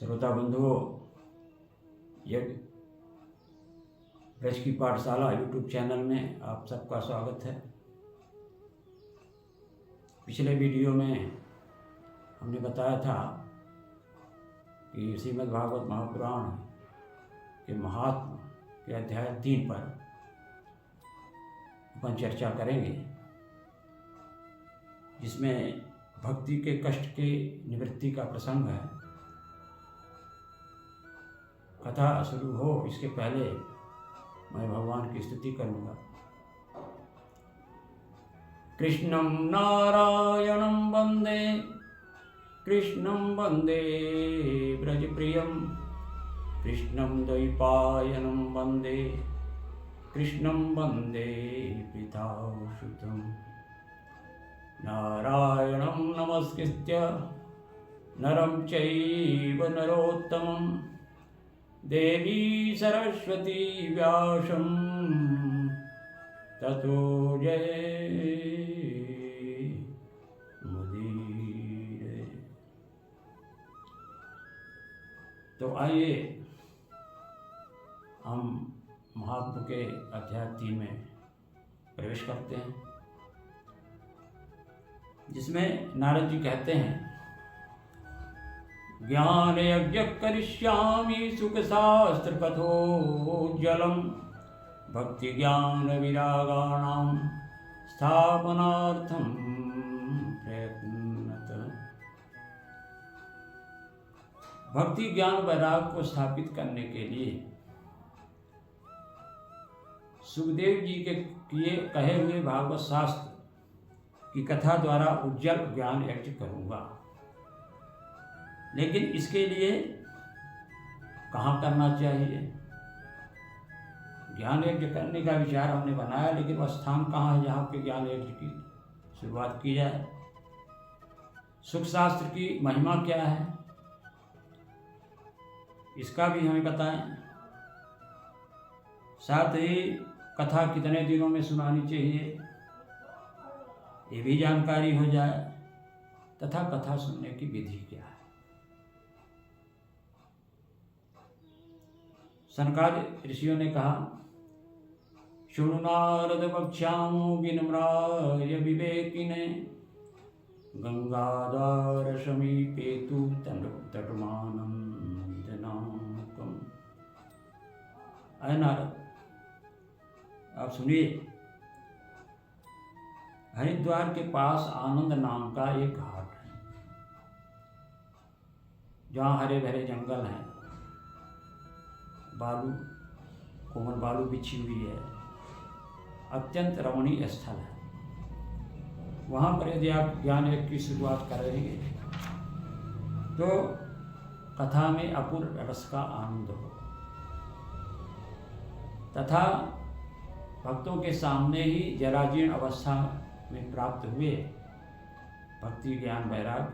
श्रोता बंधुओं, यज्ञ ब्रज की पाठशाला यूट्यूब चैनल में आप सबका स्वागत है। पिछले वीडियो में हमने बताया था कि श्रीमद् भागवत महापुराण के महात्म के अध्याय 3 पर अपन चर्चा करेंगे, जिसमें भक्ति के कष्ट के निवृत्ति का प्रसंग है। कथा शुरू हो इसके पहले मैं भगवान की स्तुति करूंगा। कृष्णं नारायणं वंदे, कृष्णं वंदे ब्रजप्रियं, कृष्णं द्वैपायनं वंदे, कृष्णं वंदे पितासुतं। नारायणं नमस्कृत्य नरं चैव नरोत्तमं, देवी सरस्वती व्यासं ततो जयमुदीरये। तो आइए हम महात्म के अध्याय 3 में प्रवेश करते हैं, जिसमें नारद जी कहते हैं, ज्ञान यज्ञ करिष्यामि सुख शास्त्र कथोज्ज्वलम्, भक्ति ज्ञान विरागाणां स्थापनार्थं प्रयत्नत। भक्ति ज्ञान वैराग को स्थापित करने के लिए सुखदेव जी के कहे हुए भागवत शास्त्र की कथा द्वारा उज्जवल ज्ञान यज्ञ करूँगा। लेकिन इसके लिए कहाँ करना चाहिए? ज्ञान यज्ञ करने का विचार हमने बनाया, लेकिन वह स्थान कहाँ है जहाँ पे ज्ञान यज्ञ की शुरुआत की जाए? सुख शास्त्र की महिमा क्या है, इसका भी हमें बताएं। साथ ही कथा कितने दिनों में सुनानी चाहिए, ये भी जानकारी हो जाए, तथा कथा सुनने की विधि क्या है। सनकादि ऋषियों ने कहा, शृणु नारद वक्ष्यामो विनम्राय विवेकिने, गंगाधार समीपे तु तटमानं जनाकम्। अय नारद, आप सुनिए, हरिद्वार के पास आनंद नाम का एक घाट है, जहाँ हरे भरे जंगल हैं, बालू कोमल बालू बिछी हुई है, अत्यंत रमणीय स्थल है। वहाँ पर यदि आप ज्ञान यज्ञ की शुरुआत कर रहे हैं तो कथा में अपूर्व रस का आनंद हो, तथा भक्तों के सामने ही जराजीर्ण अवस्था में प्राप्त हुए भक्ति ज्ञान वैराग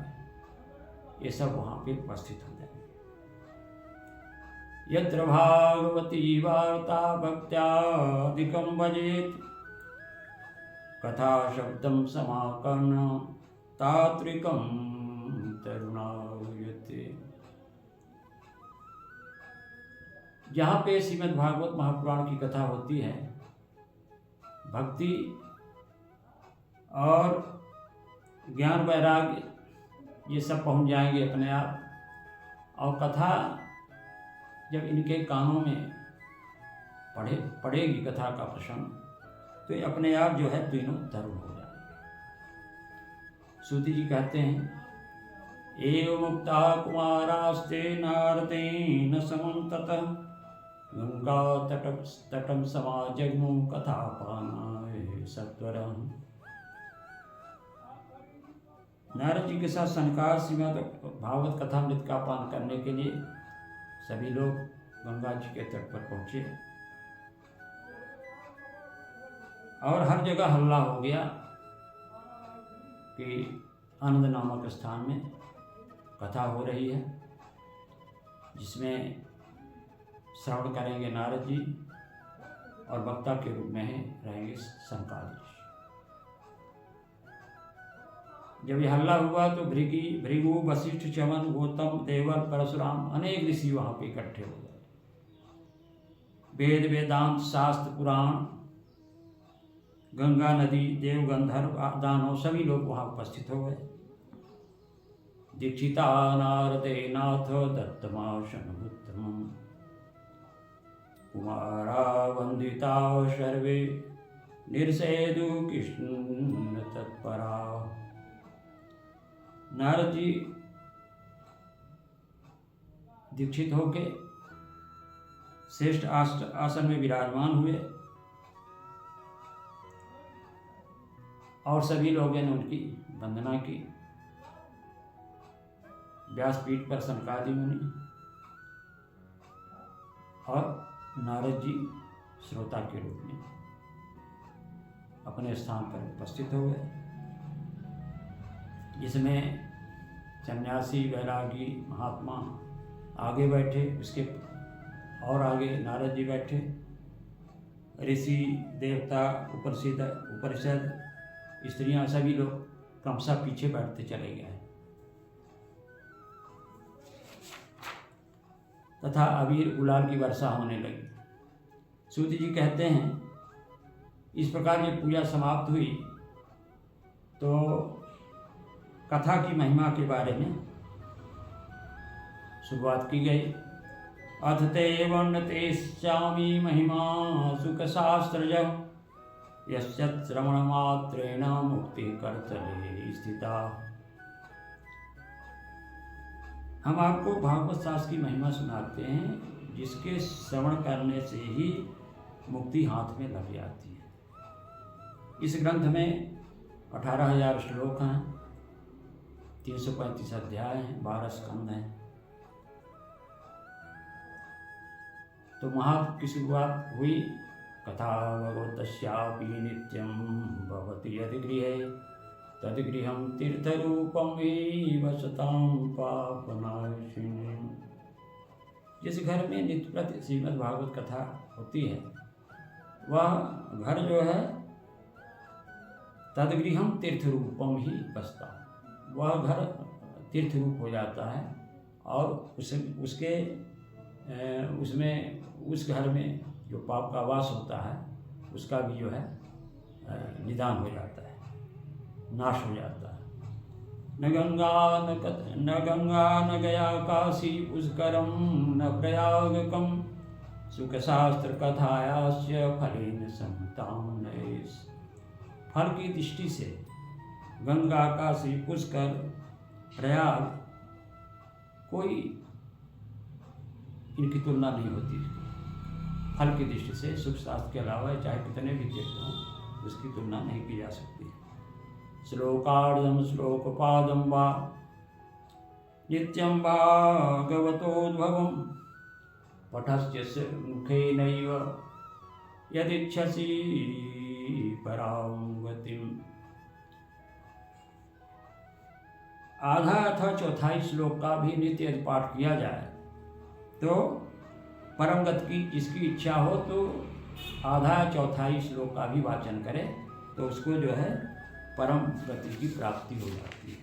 ये सब वहाँ पे उपस्थित हो जाए। यत्र भागवती वार्ता भक्त्यादिकं भजेत, कथा शब्दं समाकर्ण तात्विकं तरुणायते। जहाँ पे श्रीमद् भागवत महापुराण की कथा होती है, भक्ति और ज्ञान वैराग्य ये सब पहुँच जाएंगे अपने आप, और कथा जब इनके कानों में पड़ेगी कथा का प्रसंग, तो ये अपने आप जो है तीनों तरुण हो जाएंगे। सूति जी कहते हैं, एव मुक्ता कुमारास्ते नारदेन समं ततः, गंगा तटं समाजग्मु कथापानाय सत्वरम्। नारद जी के साथ सनकादिक श्रीमद् भागवत कथामृत का पान करने के लिए सभी लोग गंगा जी के तट पर पहुंचे, और हर जगह हल्ला हो गया कि आनंद नामक स्थान में कथा हो रही है, जिसमें श्रवण करेंगे नारद जी और वक्ता के रूप में रहेंगे सनकादिक। जब ये हल्ला हुआ तो भृगु, वशिष्ठ, च्यवन, गौतम, देवर, परशुराम अनेक ऋषि वहां पे इकट्ठे हो गए। वेद, वेदांत, शास्त्र, पुराण, गंगा नदी, देव, गंधर्व, दानव सभी लोग वहां उपस्थित हो गए। दीक्षिता नारदेनाथ दत्तमाशनमुत्तमम् कुमारा वंदिता सर्वे निर्सेदु कृष्ण तत्परा। नारद जी दीक्षित होके श्रेष्ठ आसन में विराजमान हुए और सभी लोगों ने उनकी वंदना की। व्यासपीठ पर सनकादि मुनि और नारद जी श्रोता के रूप में अपने स्थान पर उपस्थित हो गए। जिसमें सन्यासी, वैरागी, महात्मा आगे बैठे, उसके और आगे नारद जी बैठे। ऋषि, देवता, उपनिषद, स्त्रियां सभी लोग क्रमशः पीछे बैठते चले गए तथा अबीर गुलाल की वर्षा होने लगी। सूत जी कहते हैं इस प्रकार ये पूजा समाप्त हुई तो कथा की महिमा के बारे में शुरुआत की गई। अथ ते वर्णतेश्चामि महिमा सुख शास्त्रज यस्य श्रवण मात्रेण मुक्ति करतले स्थिता। हम आपको भागवत शास्त्र की महिमा सुनाते हैं जिसके श्रवण करने से ही मुक्ति हाथ में लग जाती है। इस ग्रंथ में 18,000 श्लोक हैं, 335 अध्याय हैं, 12 स्कंद हैं। तो महात्म की शुरुआत हुई। कथा भगवतस्यापि नित्यं भवति यदि गृहे तद्गृहं तीर्थरूपं हि वसतां पापनाशिनी। जिस घर में नित्य प्रति श्रीमद् भागवत कथा होती है वह घर जो है तद्गृहं तीर्थरूपम ही बसता, वह घर तीर्थ रूप हो जाता है और उसमें उस घर में जो पाप का वास होता है उसका भी जो है निदान हो जाता है, नाश हो जाता है। न गंगा न गया काशी पुष्करम न प्रयागकम सुख शास्त्र कथायास्य फलेन संताम नयेस। फल की दृष्टि से गंगा, काशी, पुष्कर, प्रयाग कोई इनकी तुलना नहीं होती। फल की दृष्टि से सुख शास्त्र के अलावा चाहे कितने भी तीर्थ हों उसकी तुलना नहीं की जा सकती। श्लोकार्धम श्लोकपादम वा नित्यं भागवतोद्भवं पठस्य मुखेनैव यदिच्छसि परां गतिम्। आधा अथवा चौथाई श्लोक का भी नित्य यदि पाठ किया जाए तो परम गति की जिसकी इच्छा हो तो आधा चौथाई श्लोक का भी वाचन करे तो उसको जो है परम गति की प्राप्ति हो जाती है।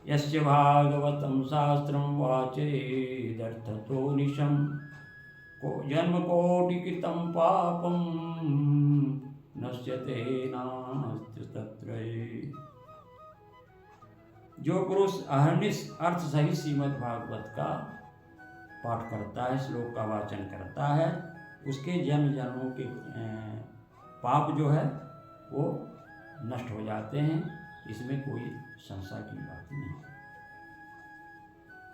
यस्य भागवतं शास्त्रं वाचेदर्थतो निशं को जन्मकोटिकृतं पापं नश्यते नास्ति तत्र। जो पुरुष अहर्निश अर्थ सहित श्रीमद् भागवत का पाठ करता है, श्लोक का वाचन करता है, उसके जन्म जन्मों के पाप जो है वो नष्ट हो जाते हैं। इसमें कोई संशय की बात नहीं।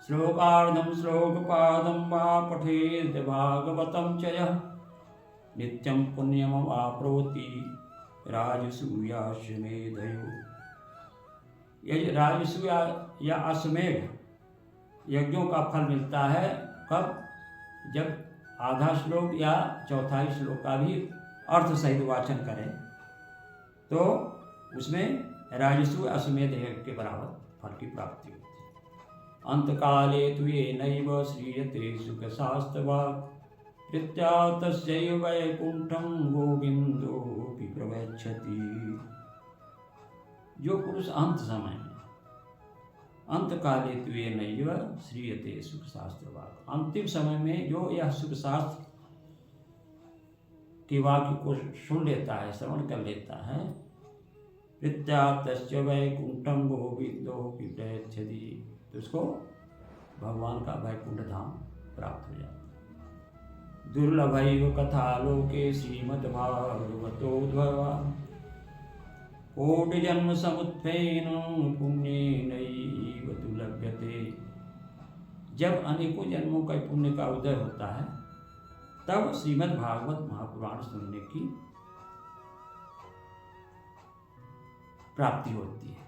श्लोकार्धम श्लोकपादम वा पठेद भागवतम च यः नित्यं पुण्यम वाप्नोति राजसूयाश्वमेधयो। यह राजसूय या अश्वमेध यज्ञों का फल मिलता है कब? जब आधा श्लोक या चौथाई श्लोक का भी अर्थ सहित वाचन करें तो उसमें राजसूय अश्वमेध यज्ञ के बराबर फल की प्राप्ति होती है। अंतकाले तु येनैव श्रीयते सुखशास्त्रवाक् प्रीत्या तस्यैव वैकुंठं गोविंदोऽपि प्रगच्छति। जो पुरुष अंत समय में अंत काले त्वे नैव श्रीयते सुख शास्त्र वाक्य, अंतिम समय में जो यह सुख शास्त्र के वाक्य को सुन लेता है, श्रवण कर लेता है, प्रत्यात्तश्च वैकुंठम गोविंदो पीठयच्छति, तो उसको भगवान का वैकुंठ धाम प्राप्त हो जाता है। दुर्लभैव कथालोके श्रीमद्भागवतोद्भवा कोटि जन्म समुत्थेन पुण्येनैव तु लभ्यते। जब अनेकों जन्मों का पुण्य का उदय होता है तब श्रीमद् भागवत महापुराण सुनने की प्राप्ति होती है।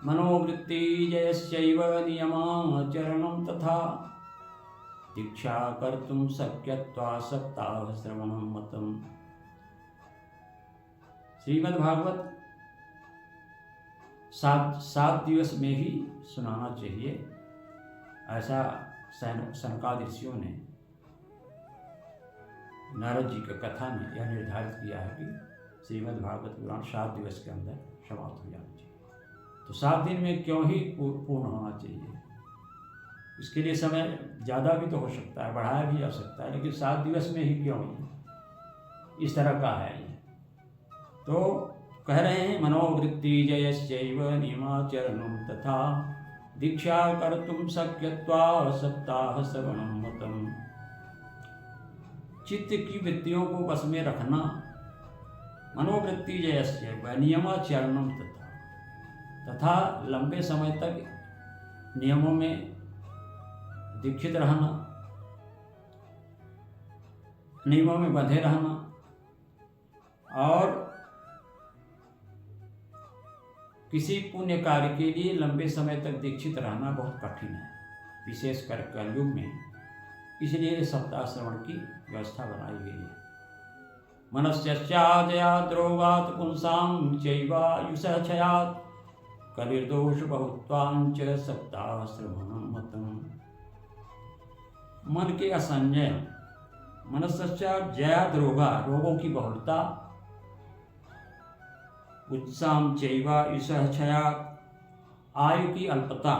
मनोवृत्ति जयस्यैव नियमाचरणं तथा दीक्षा कर्तुं शक्यत्वा सप्ताह श्रवणं मतम्। श्रीमद् भागवत 7 दिवस में ही सुनाना चाहिए, ऐसा सनकादि ऋषियों ने नारद जी की कथा में यह निर्धारित किया है कि श्रीमद् भागवत पुराण 7 दिवस के अंदर समाप्त हो जाना चाहिए। तो 7 दिन में क्यों ही पूर्ण होना चाहिए? इसके लिए समय ज़्यादा भी तो हो सकता है, बढ़ाया भी जा सकता है, लेकिन 7 दिवस में ही क्यों ही इस तरह का है ये। तो कह रहे हैं मनोवृत्ति जयश्चैव नियमाचरणं तथा दीक्षा कर्तुं शक्यत्वा सप्ताह श्रवणं मतम्। चित्त की वृत्तियों को बस में रखना, मनोवृत्ति जयश्चैव नियमाचरणं तथा लंबे समय तक नियमों में दीक्षित रहना, नियमों में बंधे रहना, और किसी पुण्य कार्य के लिए लंबे समय तक दीक्षित रहना बहुत कठिन है, विशेषकर कलयुग में। इसलिए सप्ताह श्रवण की व्यवस्था बनाई गई है। मनस्याद्यात् रोगात् पुंसां चैवायुषः क्षयात् कलिर्दोष बहुत्वांच सप्ताह श्रवणं मतम्। मन के असंजय, मनस्याद्यात् रोगों की बहुलता, उत्साह चैवायुषः क्षयात् आयु की अल्पता,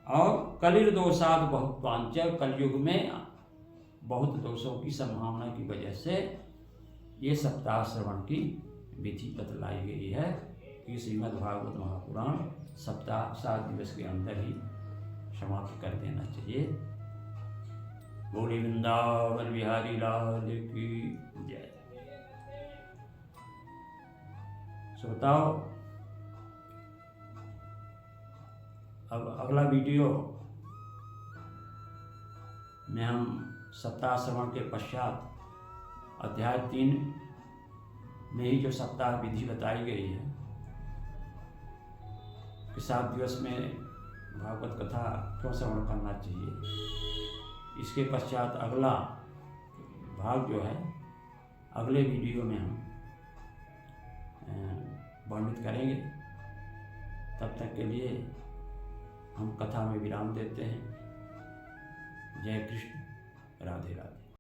और कलिर्दोषात् बहुत्वांच कलयुग में बहुत दोषों की संभावना की वजह से ये सप्ताह श्रवण की विधि बतलाई गई है कि श्रीमद् भागवत महापुराण सप्ताह 7 दिवस के अंदर ही समाप्त कर देना चाहिए। बोले वृंदावन बिहारी लाल की जय। श्रोताओ, अब अगला वीडियो में हम सप्ताह श्रवण के पश्चात अध्याय 3 में ही जो सप्ताह विधि बताई गई है कि 7 दिवस में भागवत कथा क्यों श्रवण करना चाहिए, इसके पश्चात अगला भाग जो है अगले वीडियो में हम वर्णित करेंगे। तब तक के लिए हम कथा में विराम देते हैं। जय कृष्ण, राधे राधे।